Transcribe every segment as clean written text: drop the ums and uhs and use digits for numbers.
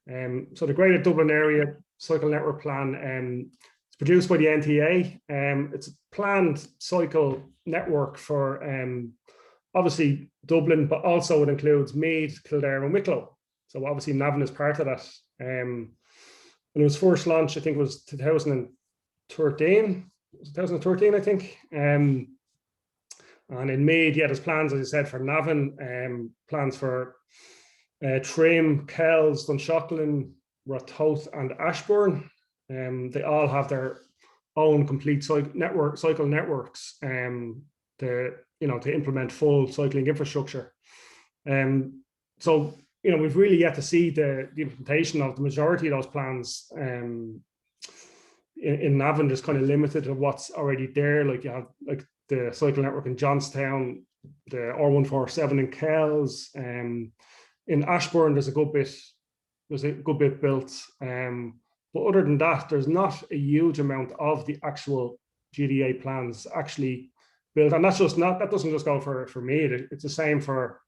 So the Greater Dublin Area Cycle Network Plan, it's produced by the NTA. It's a planned cycle network for obviously Dublin, but also it includes Meath, Kildare and Wicklow. So obviously Navan is part of that. When it was first launched, I think it was 2013, I think. And in Meath, yeah, there's plans, as I said, for Navan, plans for Trim, Kells, Dunshaughlin, Rothoth and Ashbourne. They all have their own complete cycle networks to implement full cycling infrastructure. So we've really yet to see the implementation of the majority of those plans. In Navan, there's kind of limited to what's already there. Like you have like the cycle network in Johnstown, the R147 in Kells. In Ashbourne, there's a good bit built. But other than that, there's not a huge amount of the actual GDA plans actually built. And that doesn't just go for Meath. It's the same for,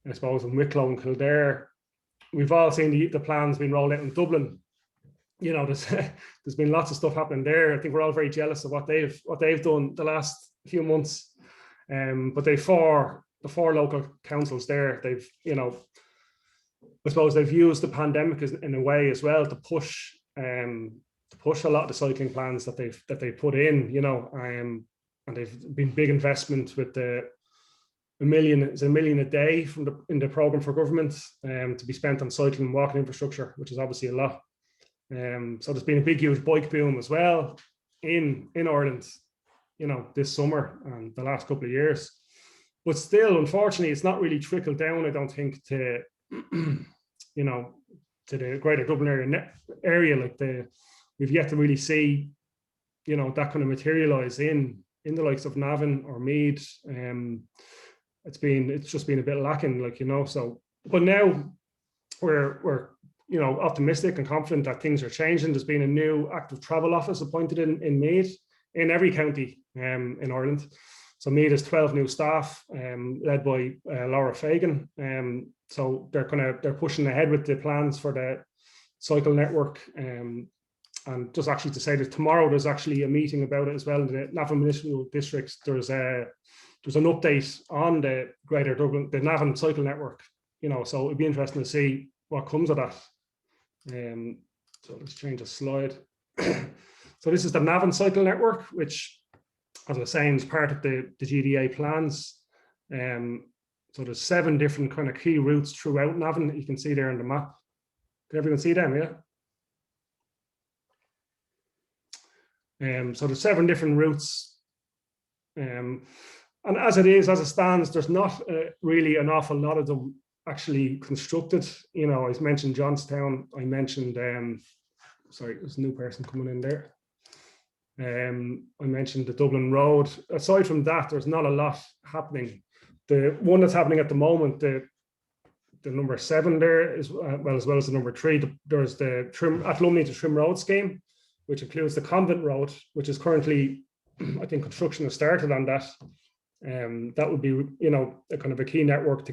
I suppose, in Wicklow and Kildare. We've all seen the plans being rolled out in Dublin. There's been lots of stuff happening there. I think we're all very jealous of what they've done the last few months. But the four local councils there, they've I suppose they've used the pandemic in a way as well to push a lot of the cycling plans that they've put in, and they've been big investment with $1 million a day in the programme for government to be spent on cycling and walking infrastructure, which is obviously a lot. So there's been a big, huge bike boom as well in Ireland, this summer and the last couple of years. But still, unfortunately, it's not really trickled down, I don't think, to to the Greater Dublin area. We've yet to really see, that kind of materialize in the likes of Navan or Meath. It's just been a bit lacking, so. But now we're optimistic and confident that things are changing. There's been a new active travel office appointed in Meath, in every county in Ireland. So Meath has 12 new staff, led by Laura Fagan. So they're pushing ahead with the plans for the cycle network. And just actually to say that tomorrow there's actually a meeting about it as well in the Navan Municipal District. There's an update on the Greater Dublin, the Navan Cycle Network. So it'd be interesting to see what comes of that. So let's change the slide. So this is the Navan Cycle Network, which, as I was saying, is part of the GDA plans. So there's 7 different kind of key routes throughout Navan that you can see there on the map. Can everyone see them? Yeah. So there's 7 different routes. And as it stands, there's not really an awful lot of them actually constructed. I mentioned Johnstown. I mentioned, sorry, there's a new person coming in there. I mentioned the Dublin Road. Aside from that, there's not a lot happening. The one that's happening at the moment, the number 7 there, as well as the number 3, there's the Athlumney to Trim Road scheme, which includes the Convent Road, which is currently, I think, construction has started on that. That would be, a kind of a key network to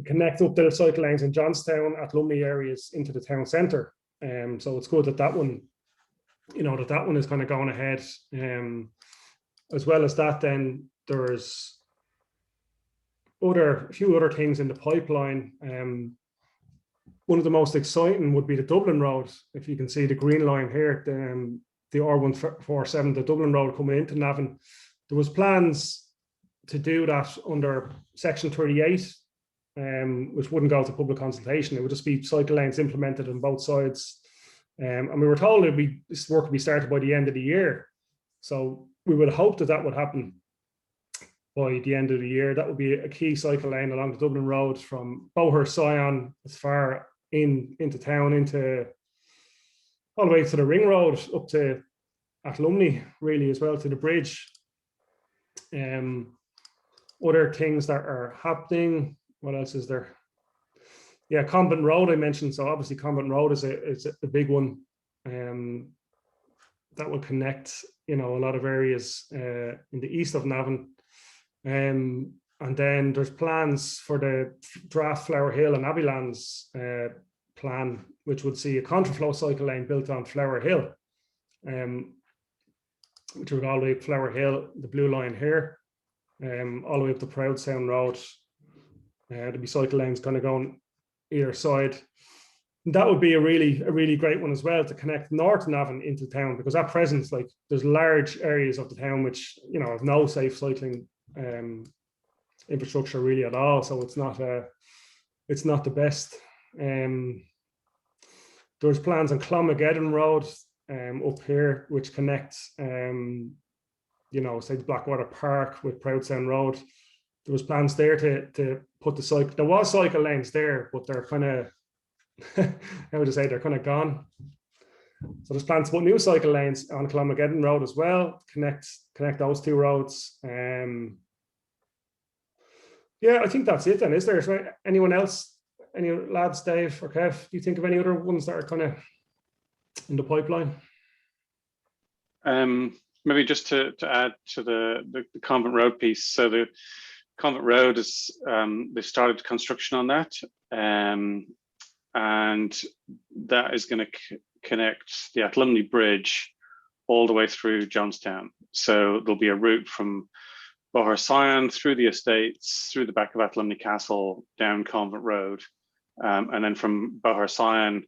connect up the cycle lanes in Johnstown, Athlumney areas into the town centre. So it's good that one, that one is kind of going ahead. As well as that, then there's a few other things in the pipeline. One of the most exciting would be the Dublin Road. If you can see the green line here, the R147, the Dublin Road coming into Navan. There was plans to do that under Section 38, which wouldn't go to public consultation. It would just be cycle lanes implemented on both sides. And we were told this work would be started by the end of the year. So we would hope that would happen by the end of the year. That would be a key cycle lane along the Dublin Road from Bohur, Sion, as far into town, all the way to the Ring Road, up to Athlumney, really, as well, to the bridge. Other things that are happening, what else is there? Yeah, Convent Road I mentioned. So obviously Convent Road is a big one. That will connect, a lot of areas in the east of Navan. And then there's plans for the Draft, Flower Hill and Abbeylands plan, which would see a contraflow cycle lane built on Flower Hill, which would go all the way up Flower Hill, the blue line here, all the way up to Proudstown Road. There'd be cycle lanes kind of going either side. And that would be a really great one as well to connect North Navan into town, because at present, like, there's large areas of the town which, you know, have no safe cycling infrastructure really at all. So it's not the best. There's plans on Clonmageddon Road up here, which connects, you know, say the Blackwater Park with Proudstown Road. There was plans there to put the cycle. There was cycle lanes there, but they're kind of, how would I say, they're kind of gone. So there's plans to put new cycle lanes on Clonmageddon Road as well, connect those two roads. Yeah, I think that's it then. Is there anyone else? Any lads, Dave or Kev, do you think of any other ones that are kind of in the pipeline? Maybe just to add to the Convent Road piece. So the Convent Road is, they've started construction on that, and that is going to connect the Athlumney Bridge all the way through Johnstown. So there'll be a route from Bohar through the estates, through the back of Athlumney Castle, down Convent Road. And then from Bohar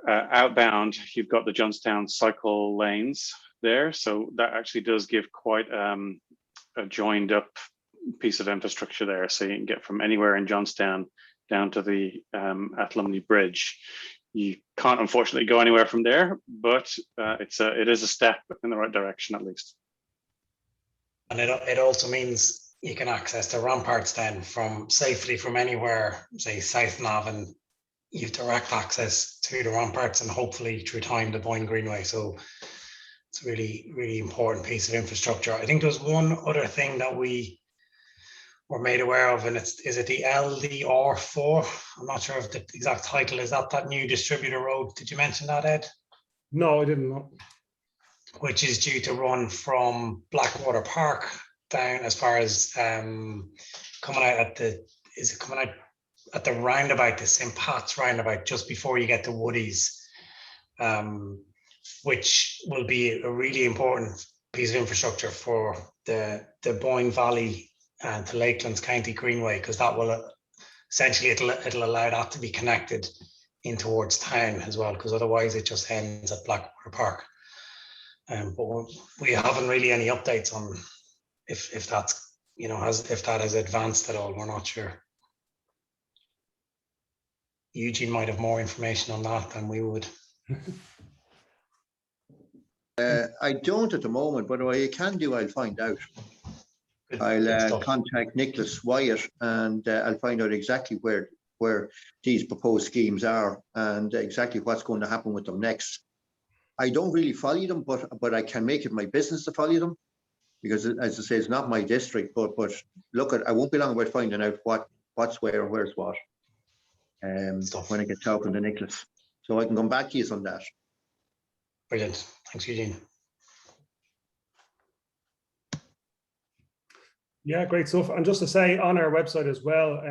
outbound, you've got the Johnstown cycle lanes there. So that actually does give quite a joined up piece of infrastructure there. So you can get from anywhere in Johnstown down to the Athlumney Bridge. You can't unfortunately go anywhere from there, but it is a step in the right direction at least. And it also means you can access the ramparts then safely from anywhere, say South Navan. You have direct access to the ramparts and hopefully through time the Boyne Greenway. So it's a really important piece of infrastructure. I think there's one other thing that we were made aware of, and is it the LDR4? I'm not sure if the exact title is that new distributor road. Did you mention that, Ed? No, I didn't know. Which is due to run from Blackwater Park down as far as coming out at the roundabout, the St. Pat's roundabout, just before you get to Woody's, which will be a really important piece of infrastructure for the Boyne Valley and to Lakelands County Greenway, because that will essentially it'll allow that to be connected in towards town as well, because otherwise it just ends at Blackwater Park. But we haven't really any updates on if that's, you know, if that has advanced at all. We're not sure. Eugene might have more information on that than we would. I don't at the moment, but what I can do, I'll find out. I'll contact Nicholas Wyatt and I'll find out exactly where these proposed schemes are and exactly what's going to happen with them next. I don't really follow them, but I can make it my business to follow them, because as I say, it's not my district. But look, I won't be long about finding out what's where and where's what. When I get talking to Nicholas, so I can come back to you on that. Brilliant, thanks, Eugene. Yeah, great stuff. And just to say, on our website as well,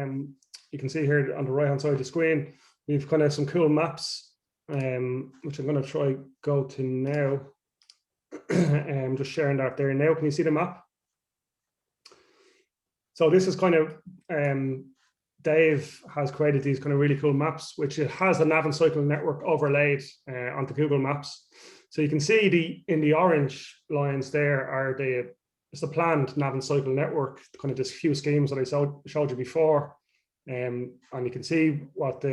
you can see here on the right hand side of the screen, we've kind of some cool maps. Which I'm going to try go to now. I'm just sharing that there now. Can you see the map? So this is kind of Dave has created these kind of really cool maps, which it has the Navan Cycling Network overlaid onto Google Maps. So you can see in the orange lines there are it's the planned Navan Cycle Network, kind of this few schemes that I showed you before, and you can see what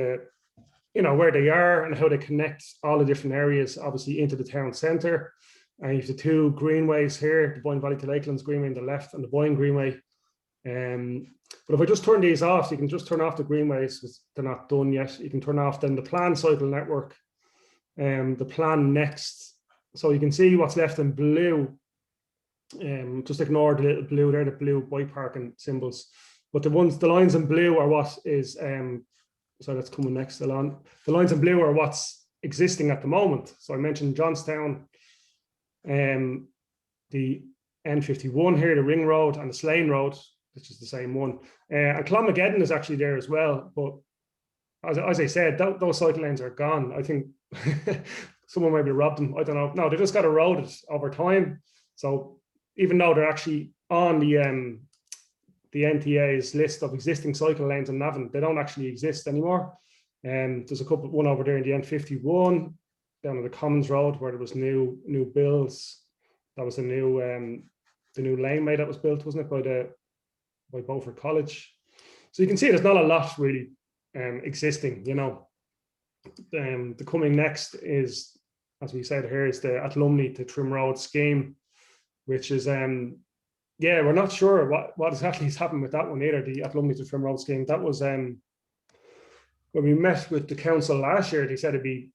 where they are and how they connect all the different areas, obviously into the town centre. And you have the two greenways here, the Boyne Valley to Lakelands Greenway on the left and the Boyne Greenway. But if I just turn these off, you can just turn off the greenways because they're not done yet. You can turn off then the planned cycle network, the plan next. So you can see what's left in blue. Just ignore the little blue there, the blue bike parking symbols. But the lines in blue are what is so that's coming next. The lines in blue are what's existing at the moment. So I mentioned Johnstown, the N51 here, the Ring Road and the Slane Road, which is the same one. And Clonmageddon is actually there as well, but as I said, those cycle lanes are gone. I think someone maybe robbed them. I don't know. No, they just got eroded over time. So even though they're actually on the NTA's list of existing cycle lanes in Navan, they don't actually exist anymore. There's one over there in the N51 down on the Commons Road where there was new builds. That was the new laneway that was built, wasn't it, by Beaufort College. So you can see there's not a lot really existing, you know. The coming next is, as we said here, is the Athlumney to Trim Road scheme, which is we're not sure what exactly has happened with that one either, the Athlumney to Trim Road scheme. That was when we met with the council last year, they said it'd be,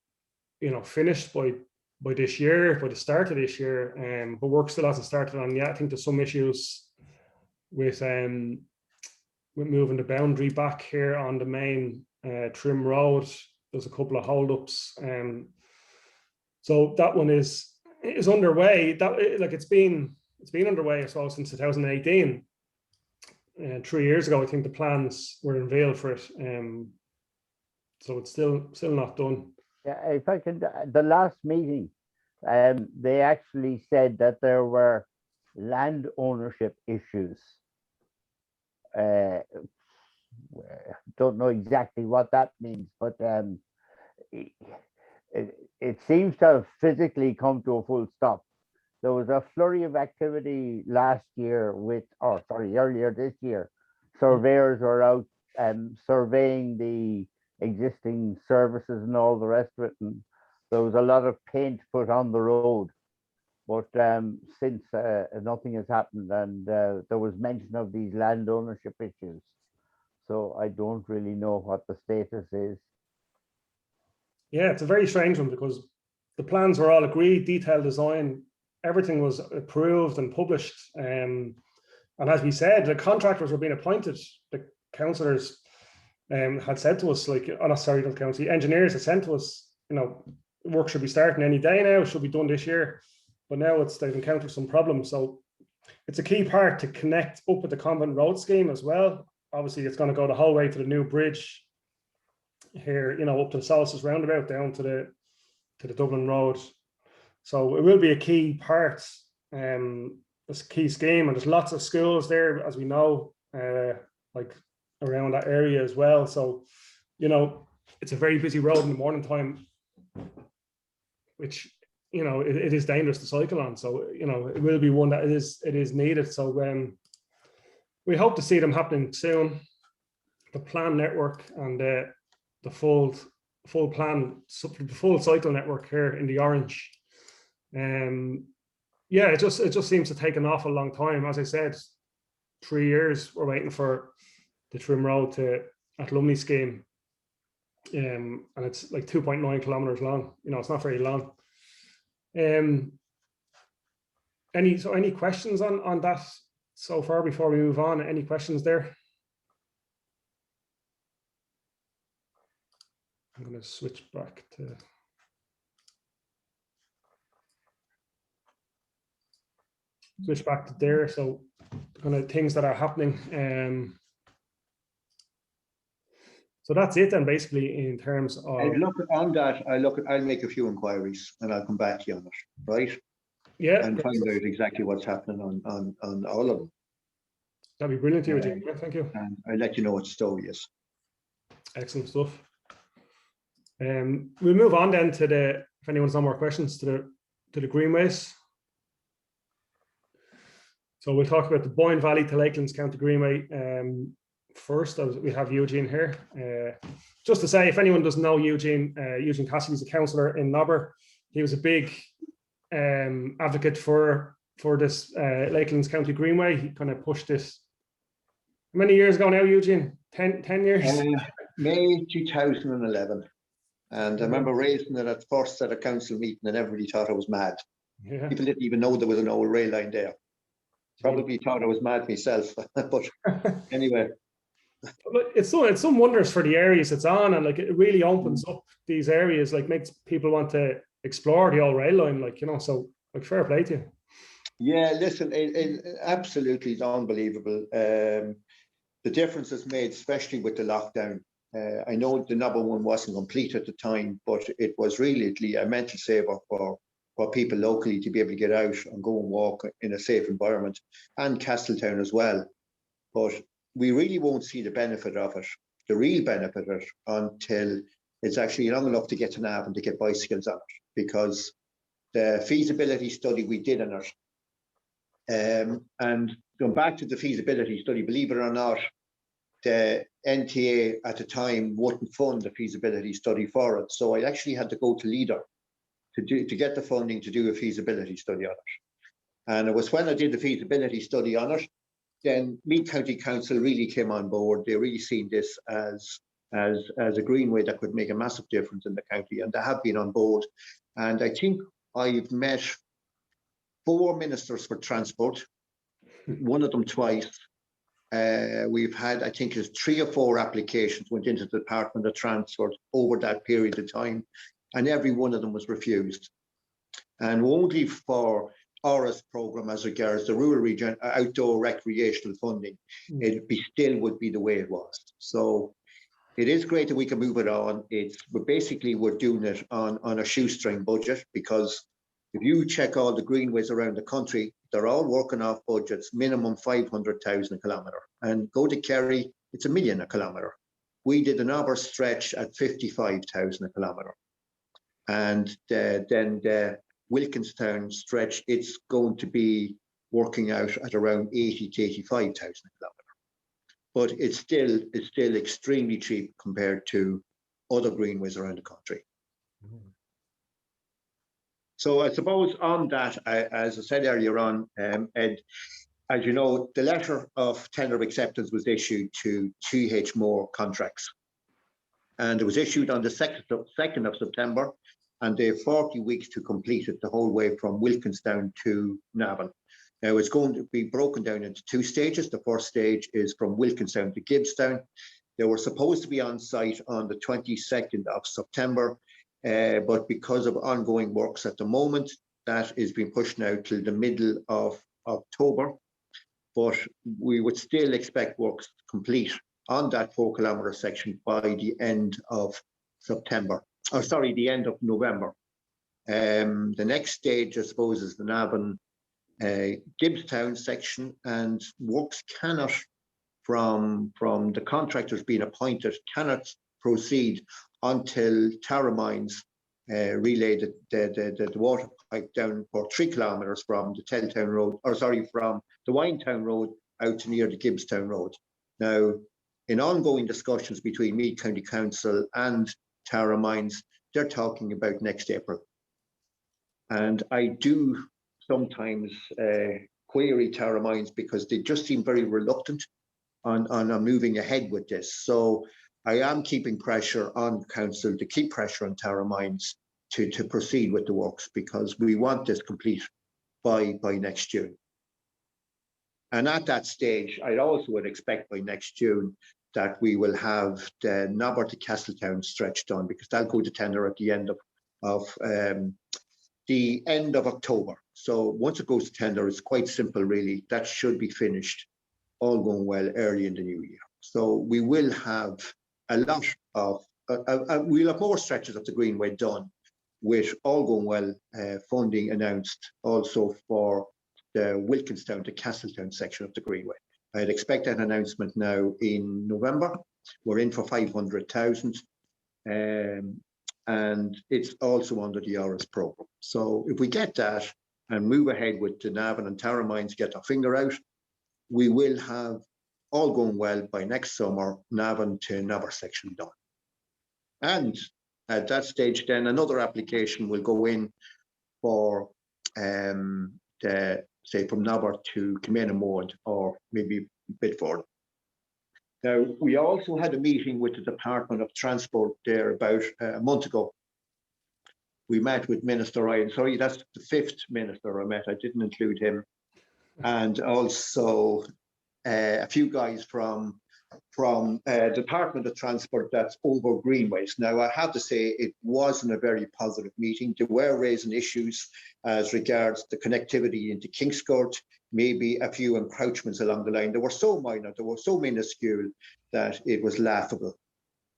you know, finished by this year, by the start of this year, but work still hasn't started on yet. I think there's some issues with moving the boundary back here on the main Trim Road. There's a couple of holdups, so that one is underway. It's been underway, I suppose, since 2018. 3 years ago, I think the plans were unveiled for it. So it's still not done. Yeah, if I could, the last meeting, they actually said that there were land ownership issues. Don't know exactly what that means, but it seems to have physically come to a full stop. There was a flurry of activity last year earlier this year. Surveyors were out surveying the existing services and all the rest of it, and there was a lot of paint put on the road. But since nothing has happened, and there was mention of these land ownership issues, so I don't really know what the status is. Yeah, it's a very strange one because the plans were all agreed, detailed design, everything was approved and published. And as we said, the contractors were being appointed. The councillors had said to us, like, oh, not sorry, not council, engineers had sent to us, you know, work should be starting any day now, should be done this year. But now they've encountered some problems. So it's a key part to connect up with the Convent Road scheme as well. Obviously, it's going to go the whole way to the new bridge here, you know, up to the Solstice roundabout down to the Dublin Road. So it will be a key part. It's a key scheme, and there's lots of schools there, as we know, like around that area as well. So, you know, it's a very busy road in the morning time, which, you know, it is dangerous to cycle on. So, you know, it will be one that it is needed. So we hope to see them happening soon. The plan network and the full plan, the full cycle network here in the orange. Yeah, it just seems to take an awful long time. As I said, 3 years we're waiting for the Trim Road to Athlumney scheme. And it's like 2.9 kilometers long. You know, it's not very long. Any questions on that so far before we move on? Any questions there? I'm going to switch back to there. So kind of things that are happening. So that's it then, basically, in terms of. I'll make a few inquiries and I'll come back to you on it, right? Yeah. And find out exactly what's happening on all of them. That'd be brilliant, Eugene. Yeah, thank you. And I'll let you know what the story is. Excellent stuff. We'll move on then to if anyone's got more questions, to the Greenways. So we'll talk about the Boyne Valley to Lakelands County Greenway first, as we have Eugene here. Just to say, if anyone doesn't know Eugene Cassidy is a councillor in Nobber. He was a big advocate for this Lakelands County Greenway. He kind of pushed this. How many years ago now, Eugene? 10 years? May 2011. And I remember raising it at first at a council meeting and everybody thought I was mad. Yeah. People didn't even know there was an old rail line there. Probably thought I was mad myself, but anyway. It's some wonders for the areas it's on, and like it really opens up these areas, like makes people want to explore the old rail line, like, you know, so like fair play to you. Yeah, listen, it absolutely is unbelievable. The difference is made, especially with the lockdown. I know the Navan one wasn't complete at the time, but it was really a mental saver for people locally to be able to get out and go and walk in a safe environment, and Castletown as well. But we really won't see the benefit of it, the real benefit of it, until it's actually long enough to get to Navan to get bicycles on it, because the feasibility study we did on it, and going back to the feasibility study, believe it or not, the NTA at the time wouldn't fund the feasibility study for it. So I actually had to go to Leader to get the funding to do a feasibility study on it. And it was when I did the feasibility study on it, then Meath County Council really came on board. They really seen this as a greenway that could make a massive difference in the county, and they have been on board. And I think I've met 4 ministers for transport, one of them twice. We've had, I think, 3 or 4 applications went into the Department of Transport over that period of time, and every one of them was refused. And only for RS program as regards the rural region outdoor recreational funding, it still would be the way it was. So it is great that we can move it on. We're doing it on a shoestring budget, because if you check all the greenways around the country, they're all working off budgets, minimum 500,000 a kilometre. And go to Kerry, it's $1 million a kilometre. We did an Auber stretch at 55,000 a kilometre. And then the Wilkinstown stretch, it's going to be working out at around 80 to 85,000 a kilometre. But it's still extremely cheap compared to other greenways around the country. So I suppose on that, as I said earlier on, Ed, as you know, the letter of tender of acceptance was issued to TH Moore Contracts. And it was issued on the 2nd of September, and they have 40 weeks to complete it the whole way from Wilkinstown to Navan. Now, it's going to be broken down into 2 stages. The first stage is from Wilkinstown to Gibbstown. They were supposed to be on site on the 22nd of September, but because of ongoing works at the moment, that is being pushed now till the middle of October. But we would still expect works complete on that 4-kilometre section by the end of September. Oh, sorry, the end of November. The next stage, I suppose, is the Navan Gibbstown section, and works cannot, from the contractors being appointed, cannot proceed until Tara Mines relay the water pipe down for 3 kilometres from the Telltown Road, from the Winetown Road out to near the Gibbstown Road. Now, in ongoing discussions between Meath County Council and Tara Mines, they're talking about next April. And I do sometimes query Tara Mines, because they just seem very reluctant on moving ahead with this. So I am keeping pressure on council to keep pressure on Tara Mines to proceed with the works, because we want this complete by next June. And at that stage, I also would expect by next June that we will have the Navan to Castletown stretch done, because that'll go to tender at the end of October. So once it goes to tender, it's quite simple, really. That should be finished, all going well, early in the new year. So we will have a lot of, we'll have more stretches of the Greenway done, with all going well, funding announced also for the Wilkinstown to Castletown section of the Greenway. I'd expect that announcement now in November. We're in for 500,000, and it's also under the RS program. So if we get that and move ahead with the Navan and Tara Mines, get our finger out, we will have, all going well, by next summer, Navan to Navan section done. And at that stage, then another application will go in for say from Navan to Comet, or maybe a bit further. Now, we also had a meeting with the Department of Transport there about a month ago. We met with Minister Ryan. Sorry, that's the 5th minister I met. I didn't include him. And also a few guys from Department of Transport that's over Greenways. Now, I have to say it wasn't a very positive meeting. They were raising issues as regards the connectivity into Kingscourt, maybe a few encroachments along the line. They were so minor, they were so minuscule that it was laughable.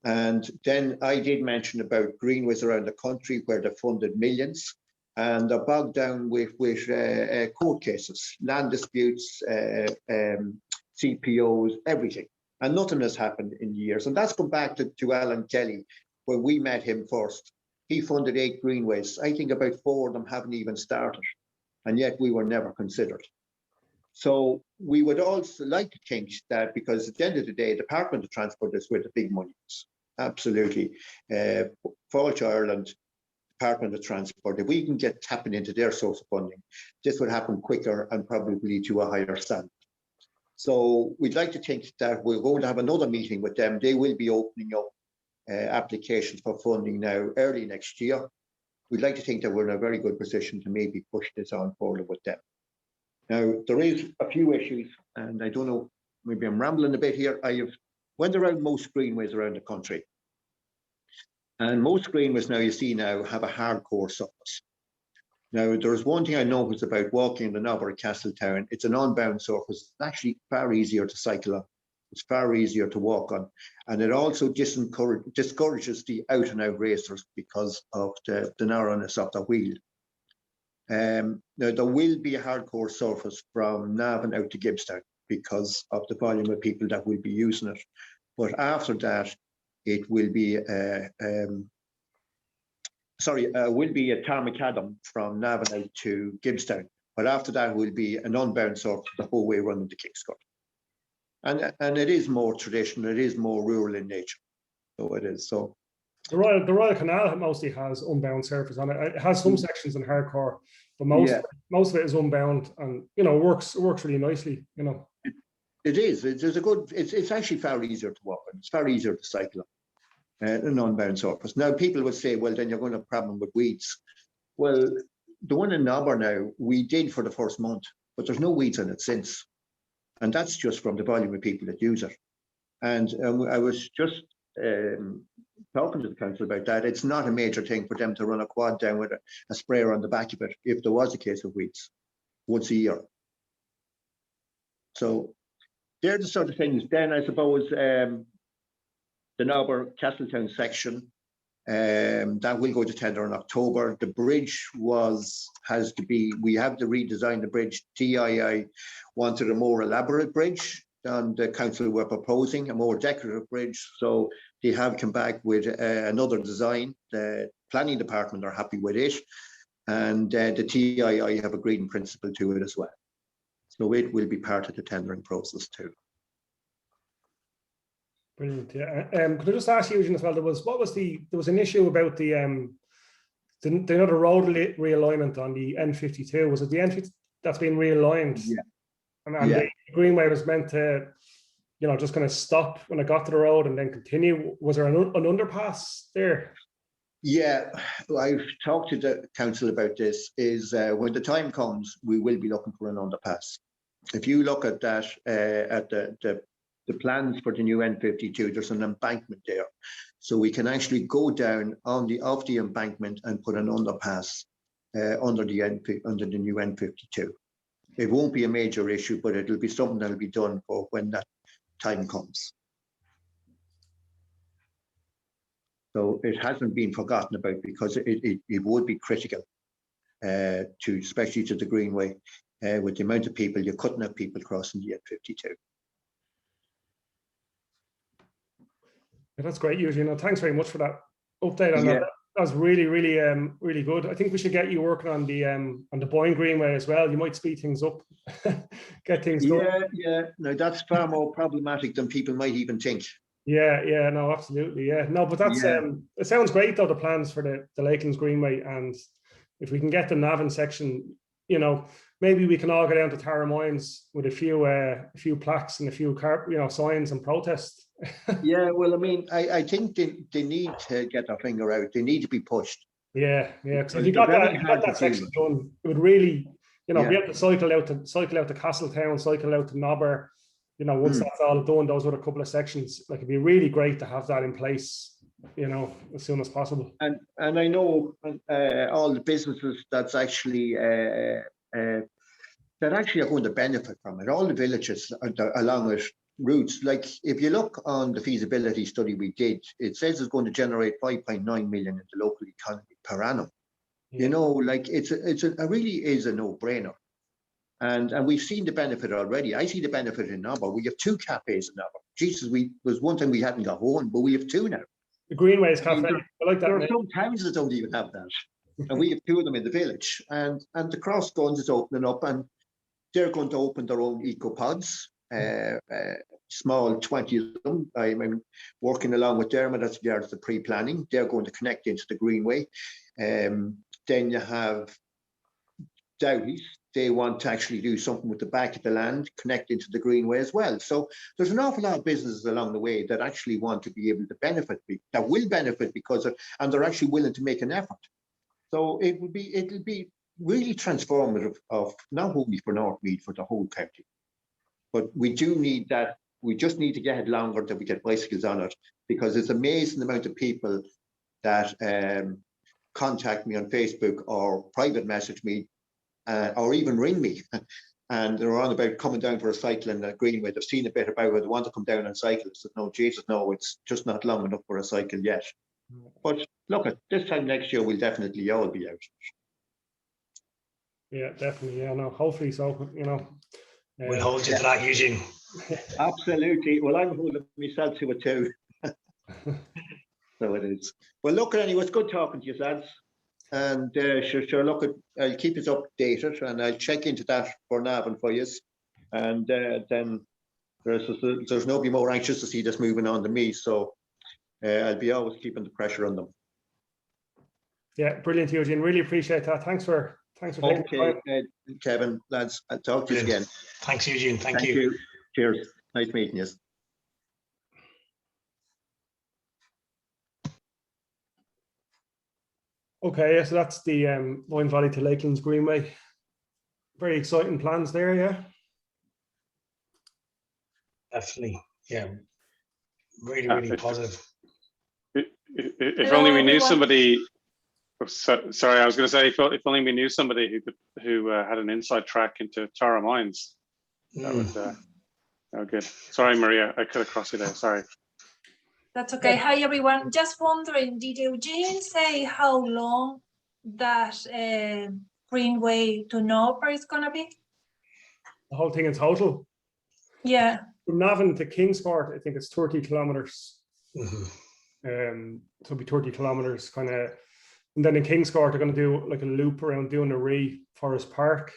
And then I did mention about greenways around the country where they funded millions, and they're bogged down with court cases, land disputes, CPOs, everything. And nothing has happened in years. And that's come back to Alan Kelly, where we met him first. He funded 8 greenways. I think about 4 of them haven't even started, and yet we were never considered. So we would also like to think that, because at the end of the day, the Department of Transport is where the big money is. Absolutely. Fáilte Ireland, Department of Transport, if we can get tapping into their source of funding, this would happen quicker and probably to a higher standard. So we'd like to think that we're going to have another meeting with them. They will be opening up applications for funding now early next year. We'd like to think that we're in a very good position to maybe push this on forward with them. Now, there is a few issues, and I don't know, maybe I'm rambling a bit here. I have went around most greenways around the country. And most greenways now, you see now, have a hardcore surface. Now, there's one thing I noticed about walking in the Navan at Castletown. It's an unbound surface. It's actually far easier to cycle on. It's far easier to walk on. And it also discourages the out-and-out racers because of the narrowness of the wheel. Now, there will be a hardcore surface from Navan out to Gibbstown because of the volume of people that will be using it. But after that, it will be will be a Tarmacadam from Navan out to Gibbstown. But after that will be an unbound surface the whole way running to Kingscourt. And it is more traditional, it is more rural in nature. So it is. So the Royal Canal mostly has unbound surface on it. It has some sections in hardcore, but most of it is unbound, and works really nicely. It is. It's actually far easier to walk on. It's far easier to cycle on an unbound surface. Now people would say, well, then you're going to have a problem with weeds. Well, the one in Nobber now, we did for the first month, but there's no weeds on it since. And that's just from the volume of people that use it. And I was just talking to the council about that. It's not a major thing for them to run a quad down with a sprayer on the back of it if there was a case of weeds once a year. So they're the sort of things. Then I suppose the Nobber Castletown section, that will go to tender in October. The bridge has to be, we have to redesign the bridge. TII wanted a more elaborate bridge than the council were proposing, a more decorative bridge. So they have come back with another design. The planning department are happy with it. And the TII have agreed in principle to it as well. So it will be part of the tendering process too. Brilliant. Yeah. Could I just ask you, Eugene, as well? There was an issue about the road realignment on the N52. Was it the N52 that's been realigned? Yeah. And the Greenway was meant to, just kind of stop when it got to the road and then continue. Was there an underpass there? Yeah, I've talked to the council about this. When the time comes, we will be looking for an underpass. If you look at that, at the plans for the new N52, there's an embankment there. So we can actually go down off the embankment and put an underpass under the new N52. It won't be a major issue, but it'll be something that'll be done for when that time comes. So it hasn't been forgotten about because it would be critical especially to the Greenway with the amount of people, you're cutting out people crossing the N52. Yeah, that's great, Eugene. Thanks very much for that update on that. That was really, really, really good. I think we should get you working on the Boyne Greenway as well. You might speed things up, get things done. Yeah. No, that's far more problematic than people might even think. Yeah, no, absolutely. Yeah, no, but that's it sounds great though, the plans for the Lakelands Greenway, and if we can get the Navan section, maybe we can all go down to Taramoynes with a few plaques and a few signs and protest. Yeah, well, I mean, I think they need to get their finger out. They need to be pushed. Yeah. Because if you got that section done, it would really, be able to cycle out to Castletown, cycle out to Nobber. Once that's all done, those were a couple of sections. Like, it'd be really great to have that in place, as soon as possible. And I know all the businesses that's actually that actually are going to benefit from it. All the villages along it, routes, like if you look on the feasibility study we did, it says it's going to generate 5.9 million in the local economy per annum. Yeah. You know, like it really is a no-brainer. And we've seen the benefit already. I see the benefit in Navan. We have 2 cafes in Navan. Jesus, was one time we hadn't got one, but we have 2 now. The Greenways Cafe. There, I like that. there are name. some towns that don't even have that. And we have 2 of them in the village. And the Cross Guns is opening up, and they're going to open their own eco-pods, small 20 of them. I'm working along with Dermot as regards the pre-planning. They're going to connect into the Greenway. Then you have Doughty's. They want to actually do something with the back of the land, connect into the Greenway as well. So there's an awful lot of businesses along the way that actually want to be able to benefit, that will benefit because of, and they're actually willing to make an effort. So it'll be really transformative of not only for North Meath, for the whole county. But we do need that. We just need to get it longer that we get bicycles on it, because it's amazing the amount of people that contact me on Facebook or private message me or even ring me. And they're on about coming down for a cycle in the Greenway. They've seen a bit about it. They want to come down and cycle. So no, Jesus, no, it's just not long enough for a cycle yet. But look, at this time next year, we'll definitely all be out. Yeah, definitely. Yeah, no, hopefully so. You know, We'll hold you to that, Eugene. Absolutely. Well, I'm holding myself to it too. So it is. Well, look, anyway, it's good talking to you, lads. And sure, look, I'll keep us updated, and I'll check into that for Navan for you. And then there's nobody more anxious to see this moving on than me. So I'll be always keeping the pressure on them. Yeah, brilliant, Eugene. Really appreciate that. Thanks for taking the time. Kevin, lads, I'll talk to you again. Thanks, Eugene. Thank you. Cheers. Nice meeting you. Okay, yeah, so that's the Boyne Valley to Lakelands Greenway. Very exciting plans there, yeah. Definitely, yeah. Really positive. If only we knew somebody. Sorry, I was going to say, if only we knew somebody who had an inside track into Tara Mines. That would. Oh, good. Sorry, Maria, I cut across you there. Sorry. That's okay. Hi, everyone. Just wondering, did Eugene say how long that Greenway to Nowhere is going to be? The whole thing in total? Yeah. From Navan to Kingsport, I think it's 30 kilometres. Mm-hmm. So it'll be 30 kilometres kind of. And then in Kingsport, they're going to do like a loop around Doonaree Forest Park.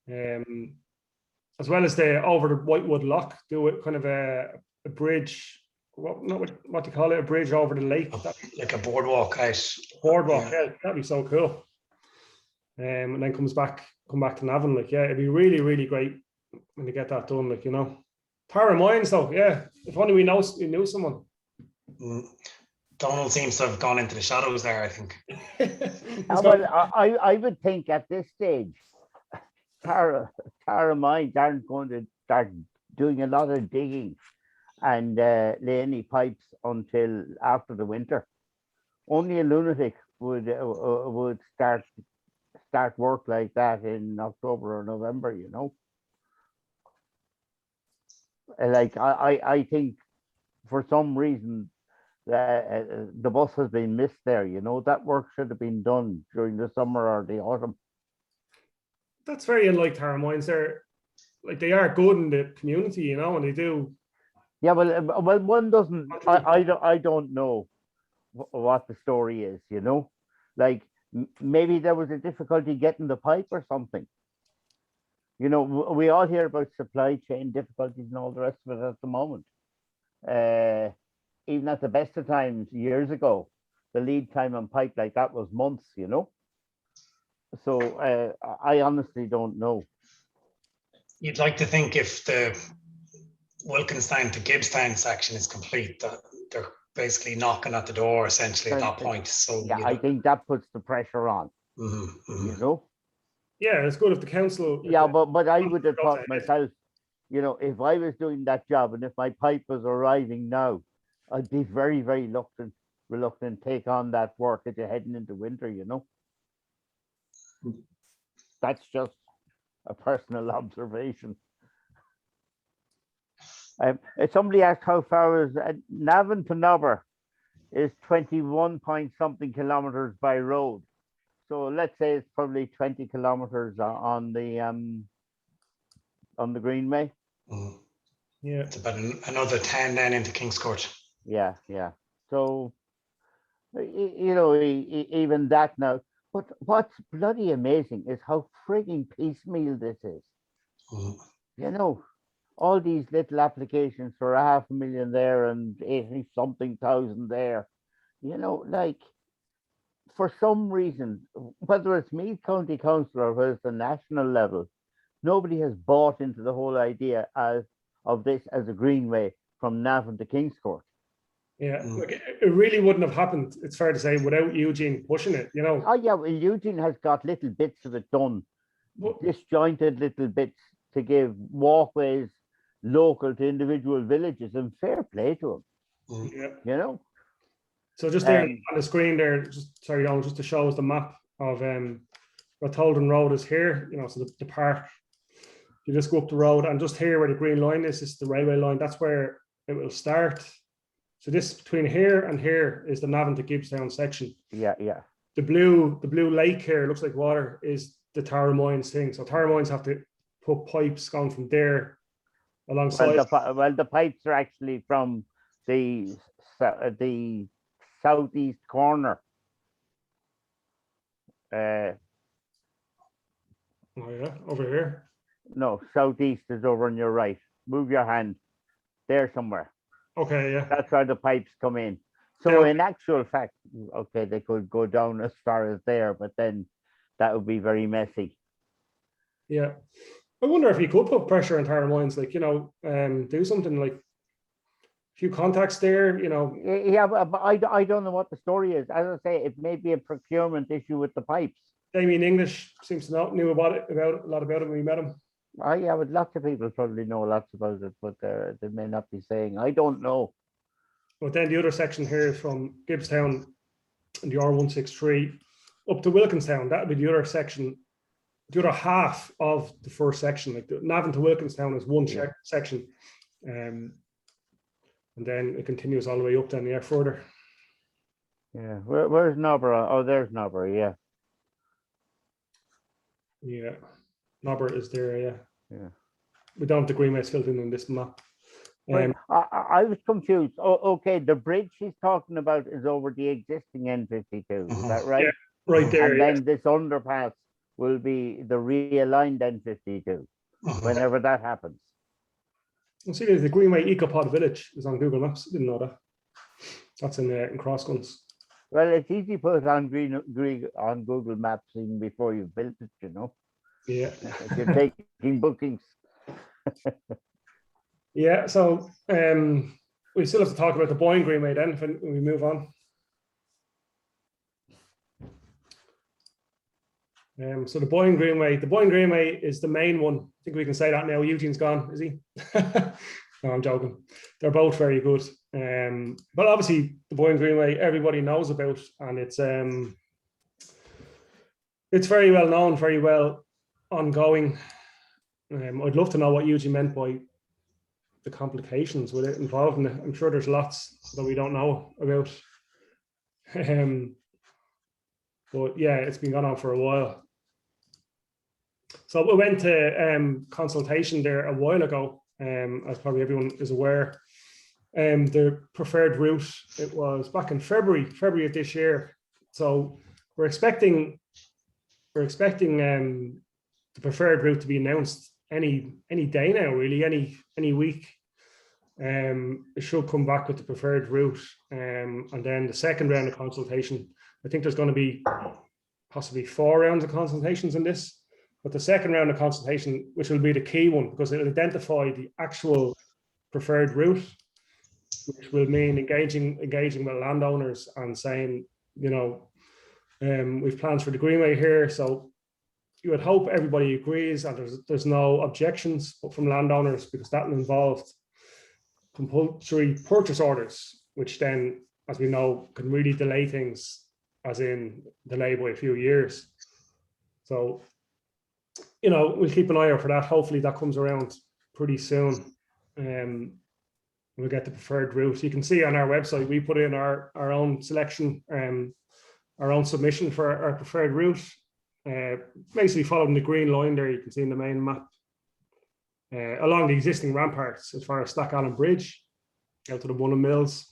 As well as over the Whitewood Lock, do it kind of a bridge. What do you call it? A bridge over the lake, like a boardwalk out. Boardwalk, yeah, that'd be so cool. And then come back to Navan, like, yeah, it'd be really great when they get that done, like, you know. Tara Mines, though, yeah. If only we knew someone. Donald seems to have gone into the shadows there, I think. Well, I would think at this stage, Tara Mines aren't going to start doing a lot of digging and lay any pipes until after the winter. Only a lunatic would start work like that in October or November, you know. Like I think for some reason the bus has been missed there, you know. That work should have been done during the summer or the autumn. That's very unlike Tara Mines. They are good in the community, you know, and they do. Yeah, well, one doesn't. I don't know what the story is, you know. Like maybe there was a difficulty getting the pipe or something. You know, we all hear about supply chain difficulties and all the rest of it at the moment. Even at the best of times years ago, the lead time on pipe like that was months, you know. So I honestly don't know. You'd like to think if the Wilkinstown to Gibbstown section is complete, that they're basically knocking at the door essentially at that point. So yeah, I think that puts the pressure on. You know. Yeah, it's good if the council. Yeah, but I would have thought myself, you know, if I was doing that job and if my pipe was arriving now, I'd be very reluctant to take on that work as you're heading into winter, you know. That's just a personal observation. Somebody asked how far is Navan to Nobber is 21 point something kilometers by road. So let's say it's probably 20 kilometers on the Greenway. Yeah, it's about another 10 then into King's Court. Yeah. So you know, even that now. But what's bloody amazing is how frigging piecemeal this is. You know, all these little applications for 500,000 there and 80 something thousand there. You know, like, for some reason, whether it's Meath County Council or whether it's the national level, nobody has bought into the whole idea of this as a greenway from Navan to King's Court. yeah. Look, it really wouldn't have happened, it's fair to say, without Eugene pushing it, you know. Oh yeah, well, Eugene has got little bits of it done, disjointed little bits to give walkways local to individual villages, and fair play to him. Yeah. You know. So just there on the screen there, just to show us the map of Ratholden Road is here, you know, so the park. You just go up the road, and just here where the green line is the railway line. That's where it will start. So this between here and here is the Navan to Gibbstown section. Yeah. The blue lake here looks like water is the Tara Mines thing. So Tara Mines have to put pipes going from there alongside. Well, the pipes are actually from the southeast corner. Oh yeah, over here. No, southeast is over on your right. Move your hand there somewhere. Okay, yeah. That's where the pipes come in. So in actual fact, okay, they could go down as far as there, but then that would be very messy. Yeah. I wonder if you could put pressure on Tara Mines, like, you know, do something like a few contacts there, you know. Yeah, but I don't know what the story is. As I say, it may be a procurement issue with the pipes. Damien English seems to know a lot about it when we met him. Oh yeah, but lots of people probably know lots about it, but they may not be saying, I don't know. But then the other section here is from Gibbstown and the R163 up to Wilkinstown. That would be the other section, the other half of the first section. Like the Navan to Wilkinstown is one section. And then it continues all the way up then, further. Yeah, where's Nobber? Oh, there's Nobber, yeah. Yeah, Nobber is there, yeah. We don't have the Greenways filled in this map. I was confused. Oh, okay, the bridge he's talking about is over the existing N52, is that right? Yeah, right there. And then this underpass will be the realigned N52, whenever that happens. You see, the Greenway Ecopod Village is on Google Maps. Didn't know that. That's in Crossguns. Well, it's easy to put on Google Maps even before you've built it, you know. Yeah. If you're taking bookings. Yeah, so we still have to talk about the Boyne Greenway then when we move on. So the Boyne Greenway is the main one. I think we can say that now. Eugene's gone, is he? No, I'm joking. They're both very good. But obviously the Boyne Greenway everybody knows about, and it's very well known, very well ongoing. I'd love to know what Eugene meant by the complications with it involved in it. I'm sure there's lots that we don't know about. But yeah, it's been going on for a while. So we went to consultation there a while ago, as probably everyone is aware. The preferred route, it was back in February of this year. So we're expecting the preferred route to be announced any day now, really, any week. It should come back with the preferred route, and then the second round of consultation. I think there's going to be possibly 4 rounds of consultations in this, but the second round of consultation, which will be the key one, because it'll identify the actual preferred route, which will mean engaging with landowners and saying, you know, we've plans for the Greenway here, so you would hope everybody agrees and there's no objections from landowners, because that will involve compulsory purchase orders, which then, as we know, can really delay things, as in delay by a few years. So, you know, we'll keep an eye out for that. Hopefully that comes around pretty soon. we'll get the preferred route. You can see on our website, we put in our own selection, our own submission for our preferred route. Basically following the green line there, you can see in the main map, along the existing ramparts as far as Stack Allen Bridge, out to the Mullen Mills,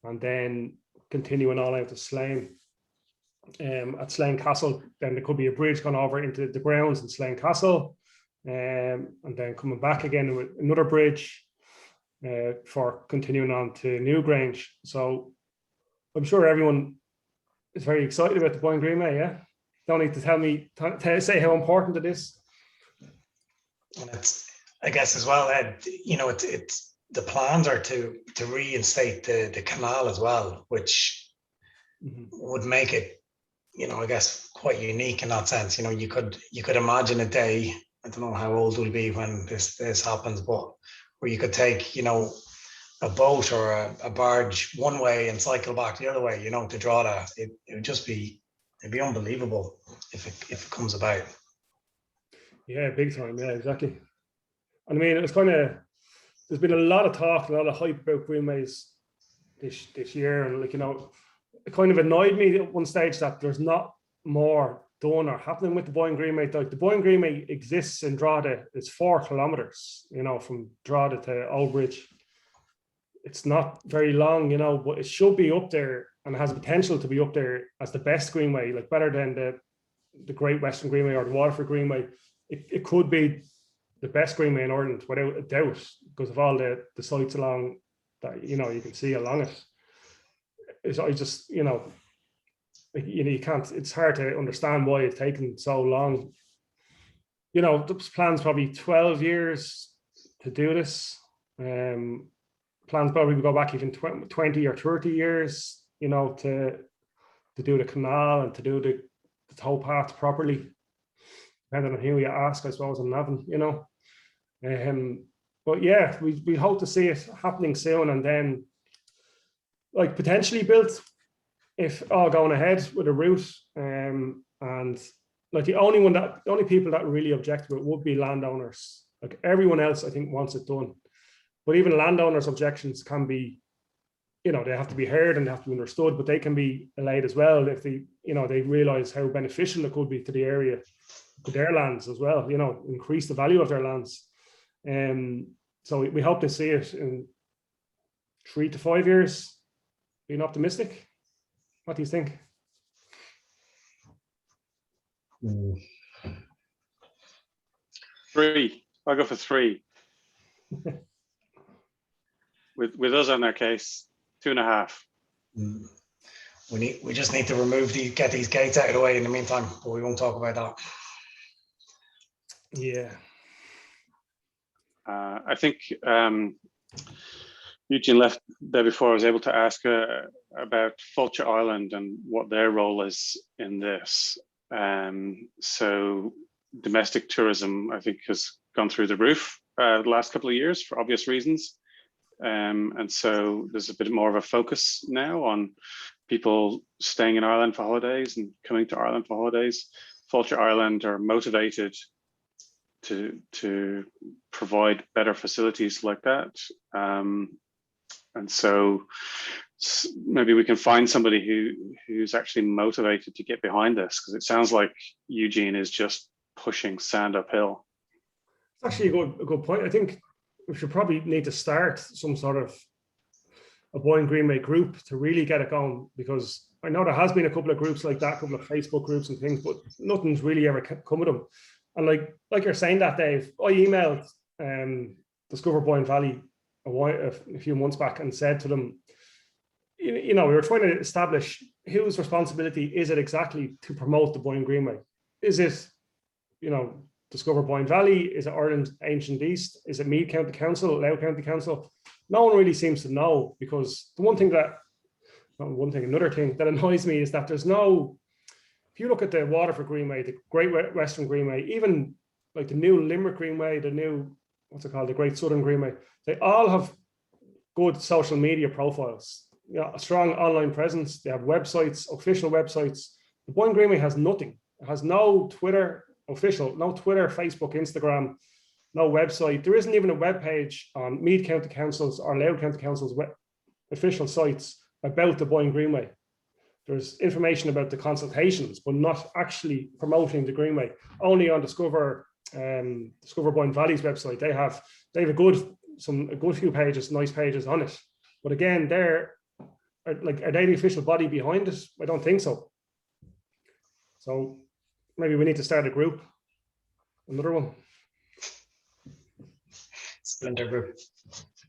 and then continuing all out to Slane. At Slane Castle, then there could be a bridge going over into the grounds in Slane Castle, and then coming back again with another bridge for continuing on to Newgrange. So I'm sure everyone is very excited about the Boyne Greenway, yeah? Don't need to tell me, say how important it is. And it's, I guess as well, Ed, you know, it's the plans are to reinstate the canal as well, which would make it, you know, I guess quite unique in that sense. You know, you could imagine a day, I don't know how old we'll be when this happens, but where you could take, you know, a boat or a barge one way and cycle back the other way, you know, to draw that. It would just be, it'd be unbelievable if it comes about. Yeah, big time. Yeah, exactly. And I mean, it's kind of, there's been a lot of talk, a lot of hype about Greenways this year, and like, you know, it kind of annoyed me at one stage that there's not more done or happening with the Boyne Greenway. Like the Boyne Greenway exists in Drogheda. It's 4 kilometers, you know, from Drogheda to Old Bridge. It's not very long, you know, but it should be up there and has potential to be up there as the best Greenway, like better than the Great Western Greenway or the Waterford Greenway. It could be the best Greenway in Ireland without a doubt, because of all the sites along that, you know, you can see along it. I just, you know, you can't, it's hard to understand why it's taken so long. You know, the plan's probably 12 years to do this. Plans probably go back even 20 or 30 years, you know, to do the canal and to do the towpath properly. Depending on who you ask, I suppose, in Navan, you know. But yeah, we hope to see it happening soon, and then like potentially built if all going ahead with a route. And like the only people that really object to it would be landowners. Like everyone else, I think, wants it done. But even landowners' objections can be, you know, they have to be heard and they have to be understood, but they can be allayed as well if they, you know, they realize how beneficial it could be to the area, to their lands as well, you know, increase the value of their lands. So we hope to see it in 3 to 5 years. Being optimistic. What do you think? Three. I'll go for 3. With us on our case, 2.5. We just need to get these gates out of the way in the meantime, but we won't talk about that. Yeah. I think Eugene left there before I was able to ask about Fulcher Island and what their role is in this. So domestic tourism, I think, has gone through the roof the last couple of years for obvious reasons. And so there's a bit more of a focus now on people staying in Ireland for holidays and coming to Ireland for holidays. Fulcher Island are motivated to provide better facilities like that. And so maybe we can find somebody who's actually motivated to get behind this, because it sounds like Eugene is just pushing sand uphill. It's actually a good point. I think we should probably need to start some sort of a Boyne Greenway group to really get it going, because I know there has been a couple of groups like that, a couple of Facebook groups and things, but nothing's really ever come of them. And like you're saying that, Dave, I emailed Discover Boyne Valley a few months back and said to them, you know, we were trying to establish whose responsibility is it exactly to promote the Boyne Greenway. Is it, you know, Discover Boyne Valley? Is it Ireland's Ancient East? Is it Meath County Council, Louth County Council? No one really seems to know, because another thing that annoys me is that there's no, if you look at the Waterford Greenway, the Great Western Greenway, even like the new Limerick Greenway, the new, what's it called, the Great Southern Greenway, they all have good social media profiles, you know, a strong online presence. They have websites, official websites. The Boyne Greenway has nothing. It has no Twitter, official, no Twitter, Facebook, Instagram, no website. There isn't even a web page on Meath County Council's or Louth County Council's official sites about the Boyne Greenway. There's information about the consultations, but not actually promoting the Greenway. Only on Discover Boyne Valley's website, they have a good few pages, nice pages on it. But again, are they the official body behind it? I don't think so. So maybe we need to start a group, another one. Splinter group.